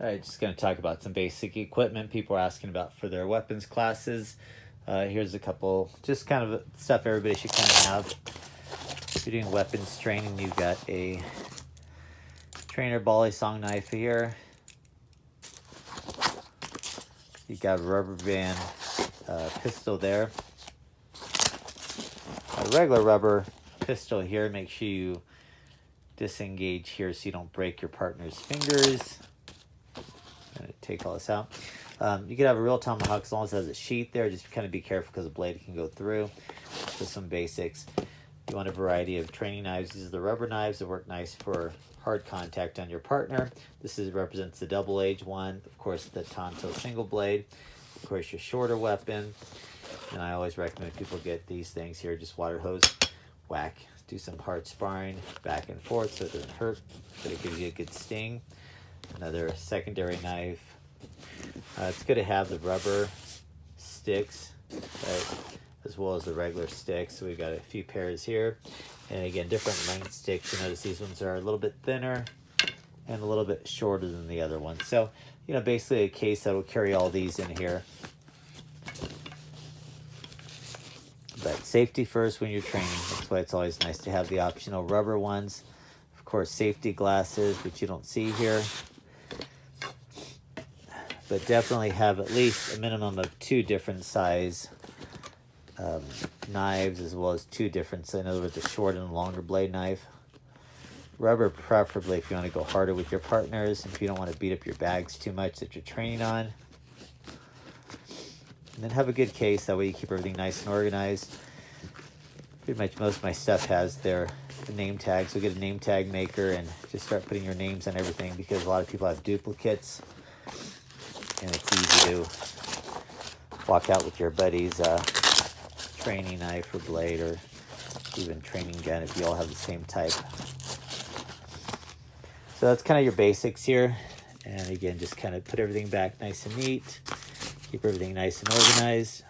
All right, just going to talk about some basic equipment people are asking about for their weapons classes. Here's a couple, just kind of stuff everybody should kind of have. If you're doing weapons training, you've got a trainer Balisong knife here. You've got a rubber band pistol there. A regular rubber pistol here. Make sure you disengage here so you don't break your partner's fingers. I'm going to take all this out. You could have a real tomahawk as long as it has a sheath there. Just kind of be careful because the blade can go through. Just some basics. You want a variety of training knives. These are the rubber knives that work nice for hard contact on your partner. This represents the double edged one. Of course, the Tonto single blade. Of course, your shorter weapon. And I always recommend people get these things here. Just water hose, whack. Do some hard sparring back and forth so it doesn't hurt, but it gives you a good sting. Another secondary knife. It's good to have the rubber sticks, right, as well as the regular sticks. So we've got a few pairs here. And again, different length sticks. You notice these ones are a little bit thinner and a little bit shorter than the other ones. So, basically a case that will carry all these in here. But safety first when you're training. That's why it's always nice to have the optional rubber ones. Of course, safety glasses, which you don't see here. But definitely have at least a minimum of 2 different size knives, as well as 2 different, in other words, a short and a longer blade knife. Rubber preferably if you want to go harder with your partners, if you don't want to beat up your bags too much that you're training on. And then have a good case, that way you keep everything nice and organized. Pretty much most of my stuff has the name tags, so get a name tag maker and just start putting your names on everything, because a lot of people have duplicates. And it's easy to walk out with your buddy's training knife or blade, or even training gun if you all have the same type. So that's kind of your basics here. And again, just kind of put everything back nice and neat. Keep everything nice and organized.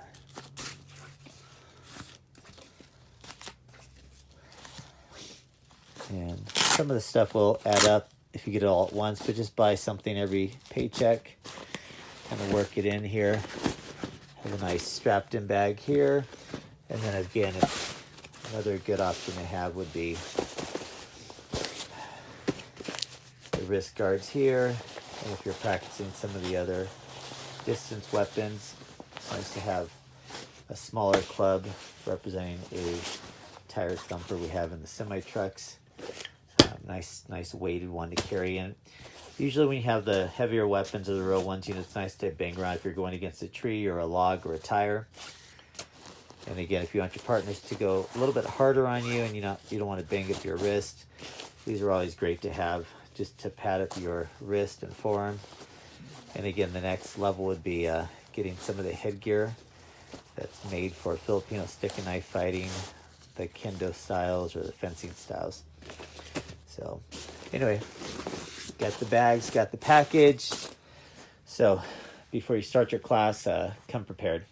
And some of the stuff will add up if you get it all at once, but just buy something every paycheck. Kind of work it in here. Have a nice strapped in bag here. And then again, another good option to have would be the wrist guards here. And if you're practicing some of the other distance weapons, it's nice to have a smaller club representing a tire thumper we have in the semi-trucks. Nice weighted one to carry in. Usually when you have the heavier weapons or the real ones, it's nice to bang around if you're going against a tree or a log or a tire. And again, if you want your partners to go a little bit harder on you and you don't want to bang up your wrist, these are always great to have just to pad up your wrist and forearm. And again, the next level would be getting some of the headgear that's made for Filipino stick and knife fighting, the kendo styles or the fencing styles. So anyway, got the bags, got the package. So before you start your class, come prepared.